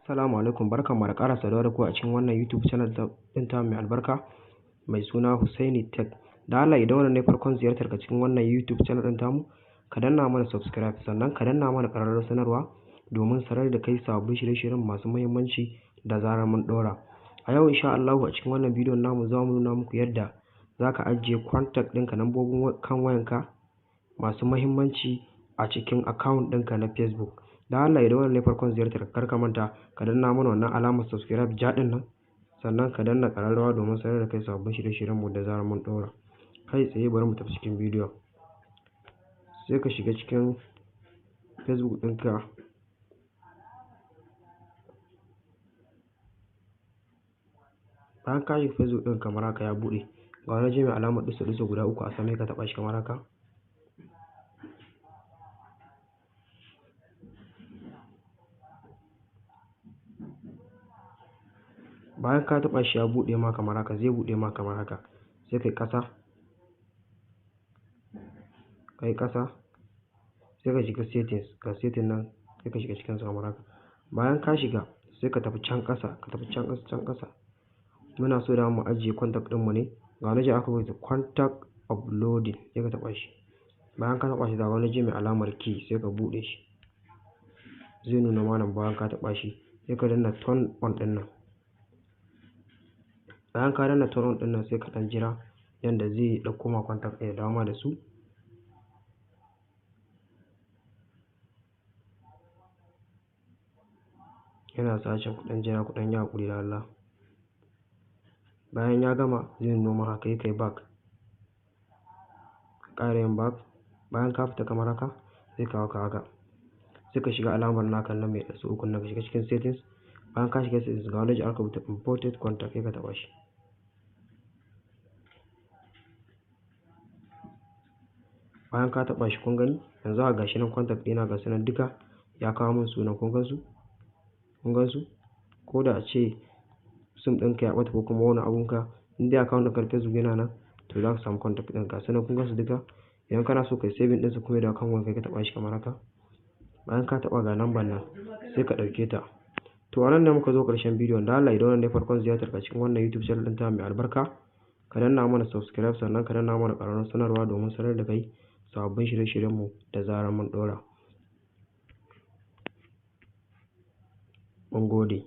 Assalamu alaikum, barkanmu da ƙara saduwa da ku a cikin wannan YouTube channel ɗin ta mai albarka mai suna Husaini Tech. Da Allah idan wannan ne farkon ziyartar ka cikin wannan YouTube channel ɗin tamu, ka danna mana subscribe sannan ka danna mana ƙararrawar sanarwa domin sanar da kai sabbin shirye-shiryen masu muhimmanci da zarar mun ɗora. A yau insha Allah a cikin wannan bidiyon namu za mu nuna muku yadda za ka ajiye contact ɗinka, lambobin kan wayanka masu muhimmanci a cikin account ɗinka na Facebook. Da Allah idan wannan ne farkon ziyartar kar ka manta ka danna mana wannan alamar subscribe ja ɗin nan sannan ka danna ƙararrawa domin sanar da kai sabbin shirye-shiryen mu da zarar mun ɗora. Kai tsaye bari mu tafi cikin bidiyon. Sai ka shiga cikin Facebook ɗinka, bayan ka shiga Facebook ɗin kamar haka ya buɗe, ga wani waje mai alamar ɗiso-ɗiso guda uku a sama ka taɓa shi kamar haka. Bayan ka taɓa shi ya buɗe ma kamar haka, zai buɗe ma kamar haka, sai kai ƙasa, sai ka shiga settings, ga setting nan sai ka shiga cikin kamar haka. Bayan ka shiga sai ka tafi can ƙasa, can ƙasa. Muna so da mu ajiye contact ɗinmu ne, ga wani waje aka rubuta contact uploading, sai ka taɓa shi. Bayan ka taɓa shi ga wani waje mai alamar key, sai ka buɗe shi, zai nuna mana bayan ka taɓa shi sai ka danna turn on ɗin nan. Bayan ka danna turn on ɗin nan sai ka ɗan jira yanda zai ɗauko ma contact ɗin ya dawo ma da su. Yana sashen kuɗin jira, kuɗin yi haƙuri da Allah. Bayan ya gama zai noma haka kai back, ƙara yin back. Bayan ka fita kamar haka sai ka haka haka, sai ka shiga alamar naka nan mai ɗasu uku nan ka shiga cikin settings. Bayan ka shiga settings ga wani aka rubuta imported contact, sai ka taɓa shi. Bayan ka taɓa shi kun gani yanzu a gashi nan contact ɗina ga sunan duka ya kawo min sunan, kun gan su ko da a ce sim ɗinka ya ɓata ko kuma wani abunka, in dai account ɗinka Facebook yana nan to za ka samu contact ɗin ga sunan kun gan su duka. Idan kana so kai saving ɗinsu kuma da kan wani kai ka taɓa shi kamar haka. Bayan ka taɓa ga lambar nan sai ka ɗauke ta. To a nan ne muka zo ƙarshen bidiyon. Da Allah idan wannan ne farkon ziyartar ka cikin wannan YouTube channel ɗin ta mai albarka, ka danna mana subscribe sannan ka danna mana ƙararrawar sanarwa domin sanar da kai sababbin shirye-shiryenmu da zarar mun ɗora. Mun gode.